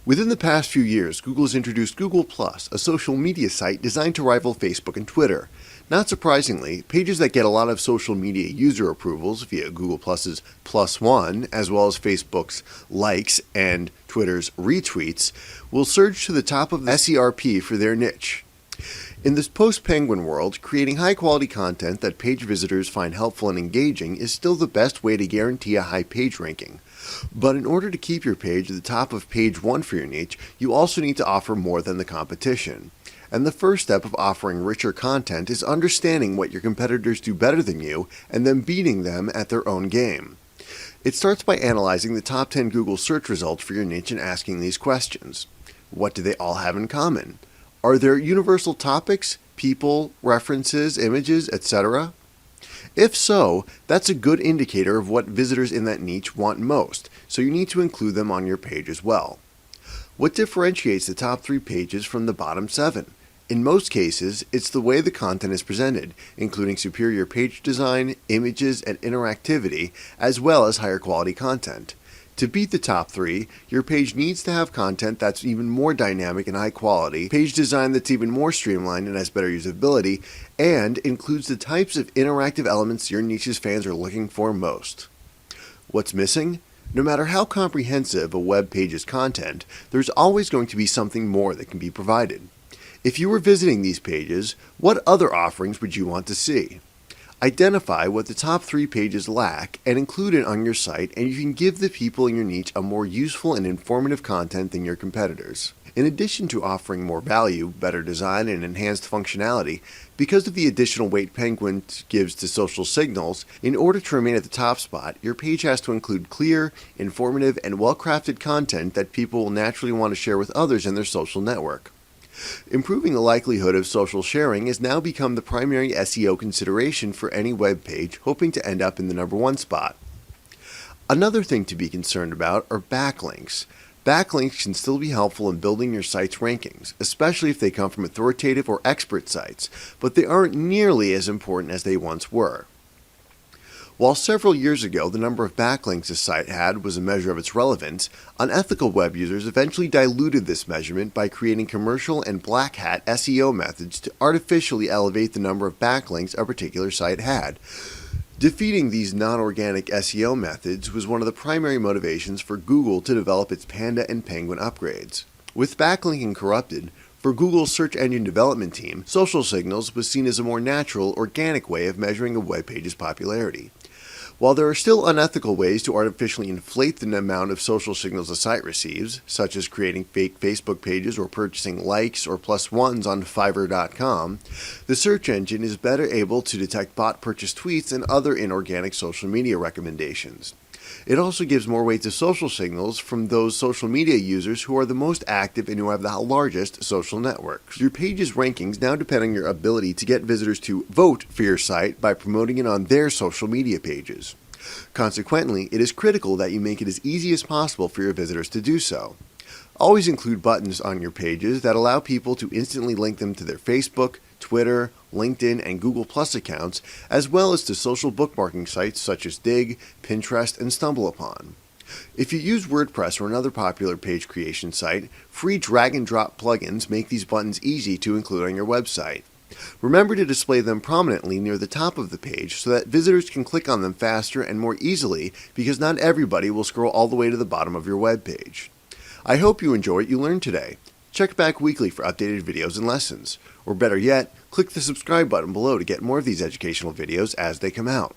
Within the past few years, Google has introduced Google+, a social media site designed to rival Facebook and Twitter. Not surprisingly, pages that get a lot of social media user approvals via Google+'s +1, as well as Facebook's likes and Twitter's retweets, will surge to the top of the SERP for their niche. In this post-Penguin world, creating high-quality content that page visitors find helpful and engaging is still the best way to guarantee a high page ranking. But in order to keep your page at the top of page 1 for your niche, you also need to offer more than the competition. And the first step of offering richer content is understanding what your competitors do better than you and then beating them at their own game. It starts by analyzing the top 10 Google search results for your niche and asking these questions. What do they all have in common? Are there universal topics, people, references, images, etc.? If so, that's a good indicator of what visitors in that niche want most, so you need to include them on your page as well. What differentiates the top 3 pages from the bottom 7? In most cases, it's the way the content is presented, including superior page design, images, and interactivity, as well as higher quality content. To beat the top 3, your page needs to have content that's even more dynamic and high quality, page design that's even more streamlined and has better usability, and includes the types of interactive elements your niche's fans are looking for most. What's missing? No matter how comprehensive a web page's content, there's always going to be something more that can be provided. If you were visiting these pages, what other offerings would you want to see? Identify what the top 3 pages lack and include it on your site, and you can give the people in your niche a more useful and informative content than your competitors. In addition to offering more value, better design, and enhanced functionality, because of the additional weight Penguin gives to social signals, in order to remain at the top spot, your page has to include clear, informative, and well-crafted content that people will naturally want to share with others in their social network. Improving the likelihood of social sharing has now become the primary SEO consideration for any web page hoping to end up in the number 1 spot. Another thing to be concerned about are backlinks. Backlinks can still be helpful in building your site's rankings, especially if they come from authoritative or expert sites, but they aren't nearly as important as they once were. While several years ago the number of backlinks a site had was a measure of its relevance, unethical web users eventually diluted this measurement by creating commercial and black hat SEO methods to artificially elevate the number of backlinks a particular site had. Defeating these non-organic SEO methods was one of the primary motivations for Google to develop its Panda and Penguin upgrades. With backlinking corrupted, for Google's search engine development team, social signals was seen as a more natural, organic way of measuring a web page's popularity. While there are still unethical ways to artificially inflate the amount of social signals a site receives, such as creating fake Facebook pages or purchasing likes or +1s on Fiverr.com, the search engine is better able to detect bot purchase tweets and other inorganic social media recommendations. It also gives more weight to social signals from those social media users who are the most active and who have the largest social networks. Your page's rankings now depend on your ability to get visitors to vote for your site by promoting it on their social media pages. Consequently, it is critical that you make it as easy as possible for your visitors to do so. Always include buttons on your pages that allow people to instantly link them to their Facebook, Twitter, LinkedIn, and Google Plus accounts, as well as to social bookmarking sites such as Dig, Pinterest, and StumbleUpon. If you use WordPress or another popular page creation site, free drag-and-drop plugins make these buttons easy to include on your website. Remember to display them prominently near the top of the page so that visitors can click on them faster and more easily, because not everybody will scroll all the way to the bottom of your web page. I hope you enjoy what you learned today. Check back weekly for updated videos and lessons. Or better yet, click the subscribe button below to get more of these educational videos as they come out.